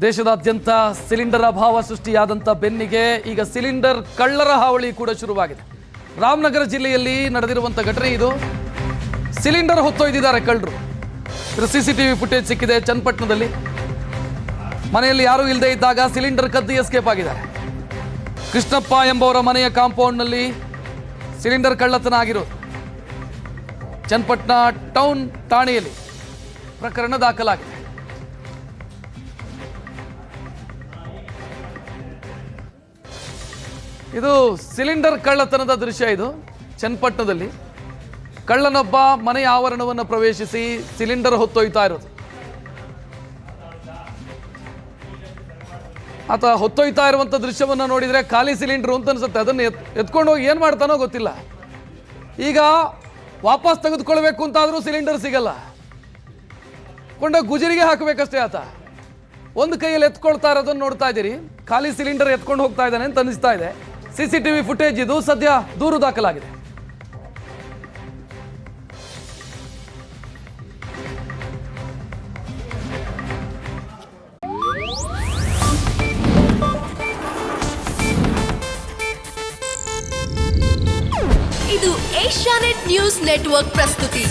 ದೇಶದಾದ್ಯಂತ ಸಿಲಿಂಡರ್ ಅಭಾವ ಸೃಷ್ಟಿಯಾದಂಥ ಬೆನ್ನಿಗೆ ಈಗ ಸಿಲಿಂಡರ್ ಕಳ್ಳರ ಹಾವಳಿ ಕೂಡ ಶುರುವಾಗಿದೆ. ರಾಮನಗರ ಜಿಲ್ಲೆಯಲ್ಲಿ ನಡೆದಿರುವಂಥ ಘಟನೆ ಇದು. ಸಿಲಿಂಡರ್ ಹೊತ್ತೊಯ್ದಿದ್ದಾರೆ ಕಳ್ಳರು. CCTV ಫುಟೇಜ್ ಸಿಕ್ಕಿದೆ. ಚನ್ನಪಟ್ಟಣದಲ್ಲಿ ಮನೆಯಲ್ಲಿ ಯಾರೂ ಇಲ್ಲದೆ ಇದ್ದಾಗ ಸಿಲಿಂಡರ್ ಕದ್ದು ಎಸ್ಕೇಪ್ ಆಗಿದ್ದಾರೆ. ಕೃಷ್ಣಪ್ಪ ಎಂಬವರ ಮನೆಯ ಕಾಂಪೌಂಡ್ನಲ್ಲಿ ಸಿಲಿಂಡರ್ ಕಳ್ಳತನ ಆಗಿರೋದು. ಚನ್ನಪಟ್ಟಣ ಟೌನ್ ಠಾಣೆಯಲ್ಲಿ ಪ್ರಕರಣ ದಾಖಲಾಗಿದೆ. ಇದು ಸಿಲಿಂಡರ್ ಕಳ್ಳತನದ ದೃಶ್ಯ. ಇದು ಚನ್ನಪಟ್ಟಣದಲ್ಲಿ ಕಳ್ಳನೊಬ್ಬ ಮನೆಯ ಆವರಣವನ್ನು ಪ್ರವೇಶಿಸಿ ಸಿಲಿಂಡರ್ ಹೊತ್ತೊಯ್ತಾ ಇರೋದು. ಆತ ಹೊತ್ತೊಯ್ತಾ ಇರುವಂಥ ದೃಶ್ಯವನ್ನು ನೋಡಿದರೆ ಖಾಲಿ ಸಿಲಿಂಡರ್ ಅಂತ ಅನ್ಸುತ್ತೆ. ಅದನ್ನು ಎತ್ಕೊಂಡು ಹೋಗಿ ಏನು ಮಾಡ್ತಾನೋ ಗೊತ್ತಿಲ್ಲ. ಈಗ ವಾಪಸ್ ತೆಗೆದುಕೊಳ್ಬೇಕು ಅಂತಾದರೂ ಸಿಲಿಂಡರ್ ಸಿಗಲ್ಲ. ಕೊಂಡೋಗಿ ಗುಜರಿಗೆ ಹಾಕಬೇಕಷ್ಟೇ. ಆತ ಒಂದು ಕೈಯಲ್ಲಿ ಎತ್ಕೊಳ್ತಾ ಇರೋದನ್ನು ನೋಡ್ತಾ ಇದ್ದೀರಿ. ಖಾಲಿ ಸಿಲಿಂಡರ್ ಎತ್ಕೊಂಡು ಹೋಗ್ತಾ ಇದ್ದಾನೆ ಅಂತ ಅನಿಸ್ತಾ ಇದೆ. CCTV ಫುಟೇಜ್ ಇದು. ಸದ್ಯ ದೂರು ದಾಖಲಾಗಿದೆ. ಇದು ಏಷ್ಯಾನೆಟ್ ನ್ಯೂಸ್ ನೆಟ್ವರ್ಕ್ ಪ್ರಸ್ತುತಿ.